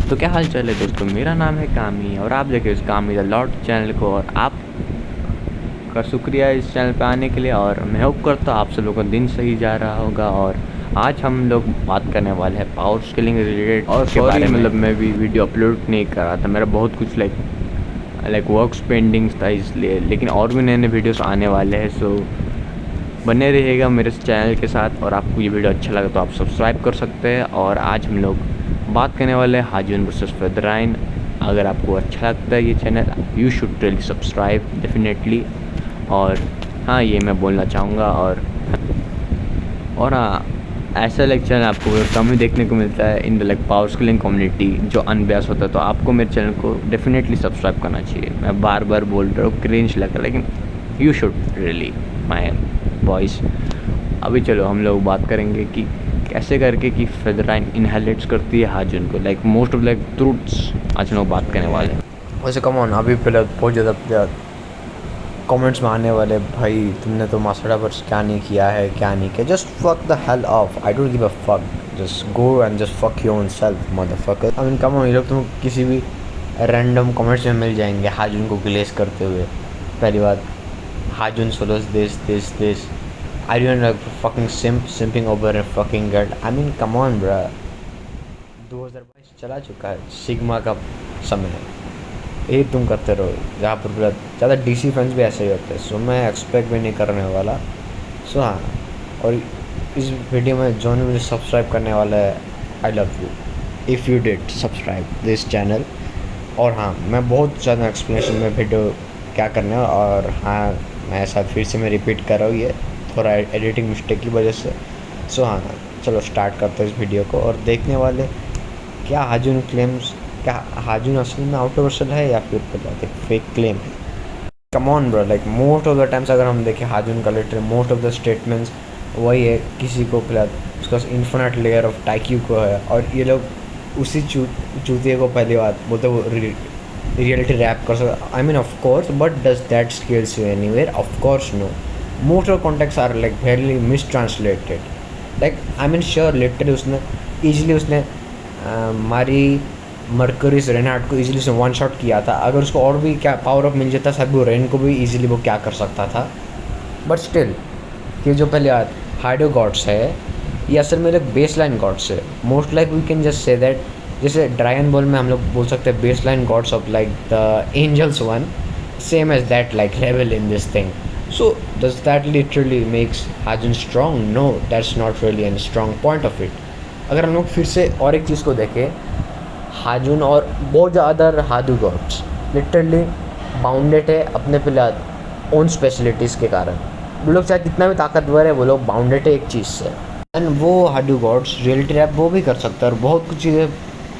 तो क्या हाल चाल है दोस्तों, मेरा नाम है कामी और आप देखें इस कामी द लॉर्ड चैनल को। और आप का शुक्रिया इस चैनल पे आने के लिए। और मैं होप करता हूँ आप सब लोगों का दिन सही जा रहा होगा। और आज हम लोग बात करने वाले हैं पावर स्केलिंग रिलेटेड और के बारे में। मतलब मैं भी वीडियो अपलोड नहीं कर रहा था, मेरा बहुत कुछ लाइक वर्क्स पेंडिंग्स था इसलिए। लेकिन और भी नए नए वीडियोस आने वाले हैं, सो बने रहिएगा मेरे चैनल के साथ। और आपको ये वीडियो अच्छा लगा तो आप सब्सक्राइब कर सकते हैं। और आज हम लोग बात करने वाले हैं हाजून वर्सेस फेदराइन। अगर आपको अच्छा लगता है ये channel, you should really subscribe definitely. और हाँ, ये मैं बोलना चाहूँगा। और हाँ, ऐसा लाइक चैनल आपको कम ही देखने को मिलता है in the like power scaling community जो अनबयास होता है। तो आपको मेरे चैनल को डेफिनेटली सब्सक्राइब करना चाहिए। मैं बार बार बोल रहा हूँ, क्रिंज लग रहा है, लेकिन you should really my voice. अभी चलो हम लोग बात करेंगे कि कैसे करके कि फेदराइन इनहेरिट्स करती है हाजून को। Like most of like truths आज हम लोग बात करने वाले हैं। वैसे कम ऑन, अभी पहले बहुत ज़्यादा कमेंट्स में आने वाले, भाई तुमने तो मास्टर वर्स क्या नहीं किया है, क्या नहीं किया। Just fuck the hell of, I don't give a fuck, just go and just fuck your own self motherfucker. I mean come on, ये लोग तुम किसी भी रैंडम कमेंट्स में मिल जाएंगे हाजून को ग्लेस करते हुए। पहली बात, Hajun solos this I don't like fucking simping over and fucking girl. I mean come on bro, 2022 चला चुका है, सिग्मा का समय है, ये तुम करते रहो। जहाँ पर ज़्यादा डीसी फैंस भी ऐसे ही होते हैं, सो मैं एक्सपेक्ट भी नहीं करने वाला। सो हाँ, और इस वीडियो में जो भी मुझे सब्सक्राइब करने वाला है, I love you if you did subscribe this channel. और हाँ, मैं बहुत ज़्यादा एक्सप्लेनेशन में वीडियो क्या करने है। और हाँ, मैं ऐसा फिर से मैं रिपीट कर रहा हूँ, ये थोड़ा एडिटिंग मिस्टेक की वजह से। सो हाँ, चलो स्टार्ट करते हैं इस वीडियो को। और देखने वाले क्या हाजून क्लेम्स, क्या हाजून असली में आउटर वर्सल है या फिर फेक क्लेम है। Come on bro, like most of the times अगर हम देखें हाजून का literally most of the statements वही है, किसी को उसका इन्फिनिट लेयर ऑफ टाइक्यू को है। और ये लोग उसी चूतिए को पहली बात बोलते वो रियलिटी रैप कर सकते। I mean of course, but does that skills you anywhere? Of course no. Most of contacts are like very mistranslated. Like I mean sure literally उसने ईजिली उसने मारी मर्करीज रेनार्ड को ईजिली उसने one shot किया था। अगर उसको और भी क्या पावर अप मिल जाता शायद वो रेन को भी ईजिली वो क्या कर सकता था। बट स्टिल ये जो पहले हाइडो गॉड्स है, ये असल में एक बेस लाइन गॉड्स है। Most like we can just say that, जैसे ड्रैगन बॉल में हम लोग बोल सकते हैं base line gods of like the angels one, same as that like level in this thing. So does that literally makes Hajun strong? No, that's not really an strong point of it. अगर हम लोग फिर से और एक चीज़ को देखें, हाजून और बहुत ज़्यादा हादू गॉड्स लिटरली बाउंडेड है अपने पहले ओन स्पेशलिटीज़ के कारण। वो लोग चाहे कितना भी ताकतवर है, वो लोग बाउंडेड है एक चीज़ से। एंड वो हादू गॉड्स रियलिटी रैप वो भी कर सकता है और बहुत कुछ चीज़ें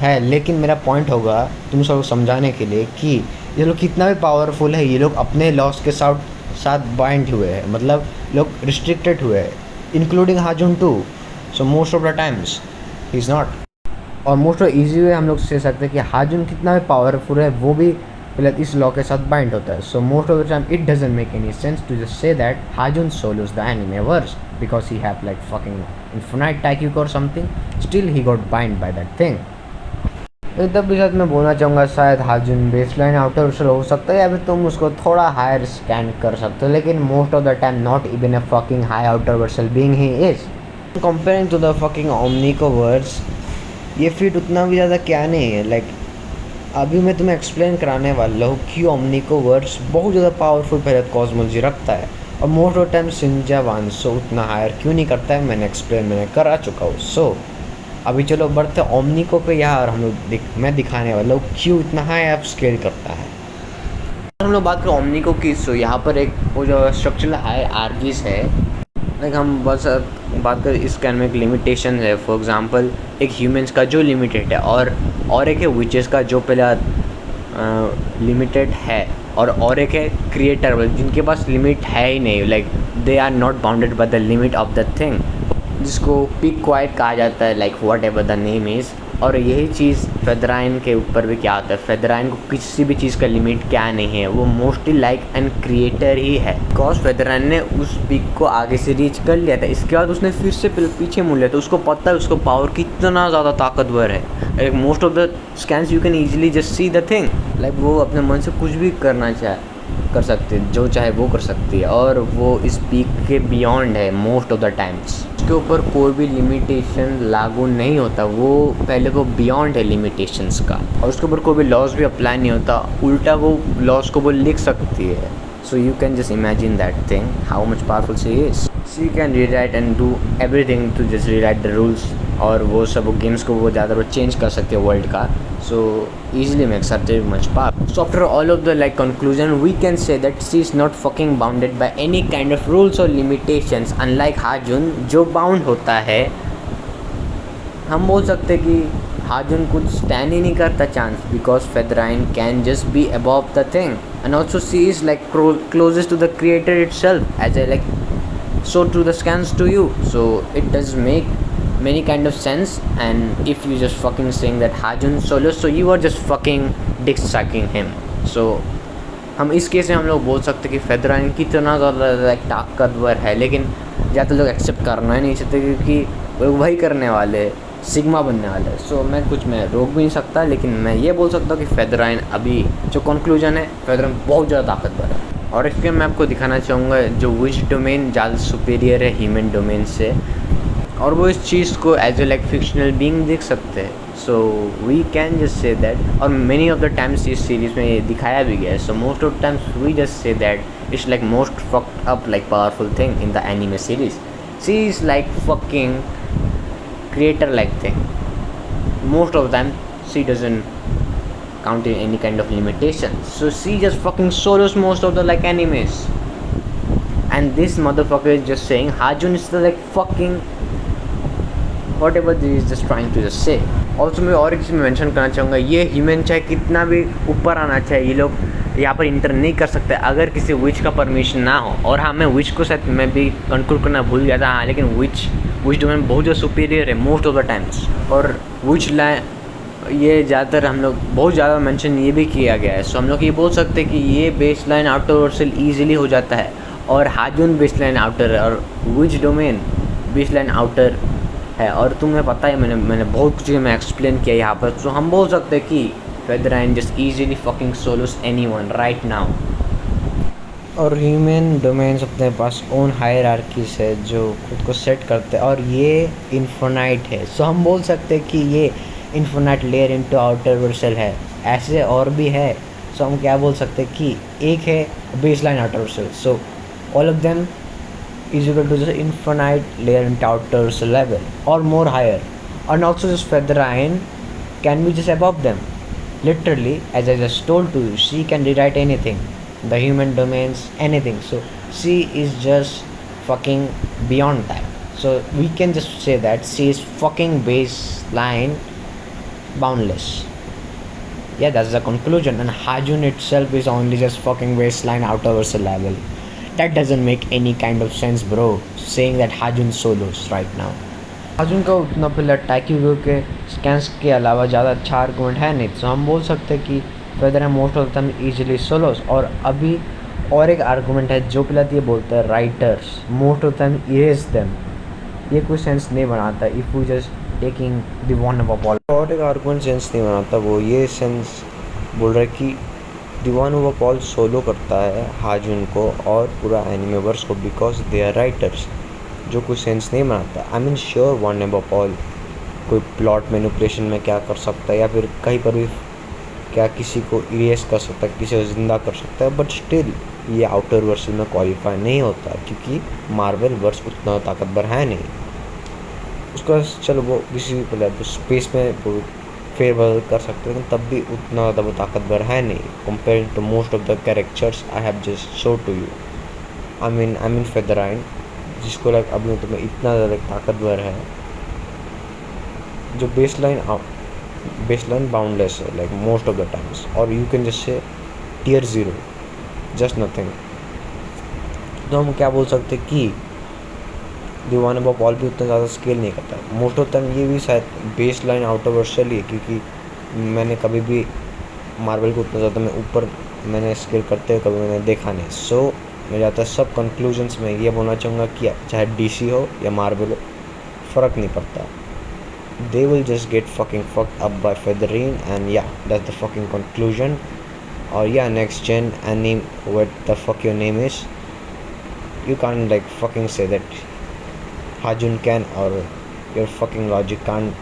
है। लेकिन मेरा पॉइंट होगा तुम सबको समझाने के लिए कि ये लोग कितना भी पावरफुल है, ये लोग अपने लॉस के साथ बाइंड हुए हैं, मतलब लोग रिस्ट्रिक्टेड हुए हैं, including Hajun too. So most of the times he is not. और मोस्ट ऑफ ईजी वे हम लोग से सकते हैं कि हाजून कितना भी पावरफुल है, वो भी मतलब इस लॉ के साथ बाइंड होता है। So most of the time it doesn't make any sense to just say that Hajun solos the animeverse because he have like fucking infinite टाइक्यूक और something, still he got bind by that thing. तब भी साथ मैं बोलना चाहूँगा शायद हाजून baseline outer Vercel हो सकता है, या फिर तुम उसको थोड़ा हायर स्कैन कर सकते हो, लेकिन most of the time not even a fucking high outer versal being he is. Comparing to the fucking omniverse, ये फिट उतना भी ज़्यादा क्या नहीं है। लाइक अभी मैं तुम्हें एक्सप्लेन कराने वाला हूँ कि ओमनिकोवर्स बहुत ज़्यादा पावरफुल पहले कॉस्मोलॉजी रखता है और मोस्ट ऑफ टाइम सिंजा वांसो उतना हायर क्यों नहीं करता है, मैंने करा चुका हूँ। सो अभी चलो बढ़ते ओमनिको पे। यहाँ हम लोग मैं दिखाने वाला हूँ क्यों इतना हाई आप स्केल करता है। हम लोग बात करें ओमनिको की, सो यहाँ पर एक वो जो स्ट्रक्चरल हाई आरजीस है, लाइक हम बस बात करें इस कैन में एक लिमिटेशन है। फॉर एग्जांपल एक ह्यूमंस का जो लिमिटेड है और एक है विचेस का जो पहला लिमिटेड है, और एक है क्रिएटर जिनके पास लिमिट है ही नहीं, like they are not bounded by the limit of the thing, जिसको पिक क्वाइट कहा जाता है, like whatever the name is. और यही चीज़ फेदराइन के ऊपर भी क्या होता है, फेदराइन को किसी भी चीज़ का लिमिट क्या नहीं है, वो मोस्टली लाइक एन क्रिएटर ही है। बिकॉज फेदराइन ने उस पीक को आगे से रीच कर लिया था, इसके बाद उसने फिर से पीछे मुड़ लिया, तो उसको पता है उसको पावर कितना ज़्यादा ताकतवर है। Like most of the scans you can easily just see the thing, like वो अपने मन से कुछ भी करना कर सकती है, जो चाहे वो कर सकती है, और वो इस पीक के बियॉन्ड है मोस्ट ऑफ द टाइम्स। उसके ऊपर कोई भी लिमिटेशन लागू नहीं होता, वो पहले वो बियॉन्ड है लिमिटेशंस का, और उसके ऊपर कोई भी लॉज भी अप्लाई नहीं होता, उल्टा वो लॉज को वो लिख सकती है। So you can just imagine that thing how much powerful she is. She can rewrite and do everything to just rewrite the rules, और वो सब गेम्स को वो ज़्यादा चेंज कर सकती है वर्ल्ड का। So easily makes her very much power. So after all of the like conclusion, we can say that she is not fucking bounded by any kind of rules or limitations, unlike हाजुन जो bound होता है। हम बोल सकते कि हाजुन कुछ stand ही नहीं करता chance, because Featherine can just be above the thing, and also she is like closest to the creator itself, as a like so to the scans to you, so it does make many kind of sense. And if you just fucking saying that Hajun solo, so you are just fucking dick sucking him. So हम इस case में हम लोग बोल सकते कि फेदराइन कितना ज़्यादा लाइक ताकतवर है, लेकिन ज़्यादा लोग एक्सेप्ट करना ही नहीं चाहते, क्योंकि वो वही करने वाले सिग्मा बनने वाले। सो मैं रोक भी नहीं सकता, लेकिन मैं ये बोल सकता हूँ कि फेदराइन अभी जो कंक्लूजन है, फेदराइन बहुत ज़्यादा ताकतवर है। और इसके मैं आपको दिखाना चाहूँगा जो विच डोमेन ज़्यादा सुपीरियर है ह्यूमन डोमेन से, और वो इस चीज़ को as a like fictional being देख सकते हैं। So we can just say that, और मेनी ऑफ द टाइम्स इस सीरीज़ में ये दिखाया भी गया है। So most of times we just say that it's like most fucked up like powerful thing in the anime series. She is like fucking creator like thing. Most of the time she doesn't count in any kind of limitations, so she just fucking solos most of the like animes, and this motherfucker is just saying Hajun is the like fucking whatever he is just trying to just say. Also मैं और एक चीज़ mention करना चाहूँगा, ये human चाहे कितना भी ऊपर आना चाहे, ये लोग यहाँ पर इंटर नहीं कर सकते अगर किसी विच का परमिशन ना हो। और हाँ, मैं विच को शायद मैं भी कंक्लूड करना भूल गया था, हाँ, लेकिन विच डोमेन बहुत ज़्यादा सुपीरियर है मोस्ट ऑफ द टाइम्स। और विच लाइन ये ज़्यादातर हम लोग बहुत ज़्यादा मेंशन ये भी किया गया है। सो हम लोग ये बोल सकते हैं कि ये base line outer Vercel easily हो जाता है, और हाजुन बेस लाइन आउटर है, और विच डोमेन बेस लाइन आउटर है। और तुम्हें पता है मैंने बहुत कुछ मैं एक्सप्लेन किया यहाँ पर। सो हम बोल सकते हैं कि Featherine just easily fucking solos anyone right now. और ह्यूमन डोमेन्स अपने पास ओन हायरार्कीज है जो खुद को सेट करते हैं, और ये इन्फिनाइट है। सो हम बोल सकते हैं कि ये infinite layer into outer Vercel है। ऐसे और भी है। सो हम क्या बोल सकते हैं कि एक है base line outer Vercel, so all of them is equal to the infinite layer into outer level or more higher, and also this Featherine can be just above them. Literally, as I just told to you, she can rewrite anything, the human domains, anything. So she is just fucking beyond that. So we can just say that she is fucking baseline boundless. Yeah, that's the conclusion. And Hajun itself is only just fucking baseline outer level. That doesn't make any kind of sense, bro, saying that Hajun solos right now. हाजुन का उतना पहले टैक्यूगो के scans के अलावा ज़्यादा अच्छा argument है नहीं, तो हम बोल सकते हैं कि Featherine most of the time easily solos. और अभी और एक आर्गूमेंट है जो पहले ये बोलते हैं writers most of the time erase them, ये कोई सेंस नहीं बनाता if you just taking the one of all. और एक आर्गूमेंट सेंस नहीं बनाता, वो ये सेंस बोल रहा है कि दीवान ऑफ ऑल सोलो करता है हाजुन को और पूरा एनिमेवर्स को, बिकॉज दे आर राइटर्स, जो कुछ सेंस नहीं बनाता। आई mean sure one of all कोई प्लॉट मैनिपुलेशन में क्या कर सकता है, या फिर कहीं पर भी क्या किसी को इरेज कर सकता है, किसी को ज़िंदा कर सकता है, बट स्टिल ये आउटर वर्सल में क्वालिफाई नहीं होता, क्योंकि मार्वल वर्स उतना ताकतवर है नहीं। उसका चलो वो किसी भी स्पेस में फेरबदल कर सकते हैं, तब भी उतना ज़्यादा वो ताकतवर है नहीं comparing to most of the characters I have just show to you. I mean Featherine, जिसको लाइक अभी तुम्हें इतना ज़्यादा ताकतवर है, जो बेसलाइन बाउंडलेस है like most of the times, और you can just say tier 0 just nothing. तो हम क्या बोल सकते कि दीवाना पॉप ऑल भी उतना ज़्यादा स्केल नहीं करता। मोस्ट ऑफ टाइम ये भी शायद baseline out of virtual ही है, क्योंकि मैंने कभी भी मार्वल को उतना ज़्यादा मैं ऊपर मैंने स्केल करते हुए कभी मैंने देखा नहीं। सो मैं ज़्यादा सब कंक्लूजन्स में ये बोलना चाहूँगा कि चाहे डीसी हो या मार्वल हो, फ़र्क नहीं पड़ता। They will just get fucking fucked up by Federine, and yeah, that's the fucking conclusion. Or yeah, next gen anime, what the fuck your name is, you can't like fucking say that Hajun can, or your fucking logic can't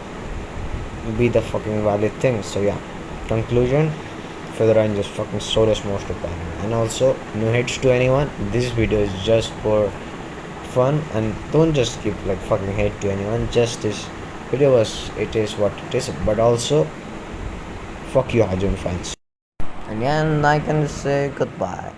be the fucking valid thing. So yeah, conclusion, Federine just fucking sold us most of the anime. And also, no hates to anyone, this video is just for fun, and don't just keep like fucking hate to anyone. Just this video was, it is what it is, but also fuck you Hajun fans. And yeah, I can say goodbye.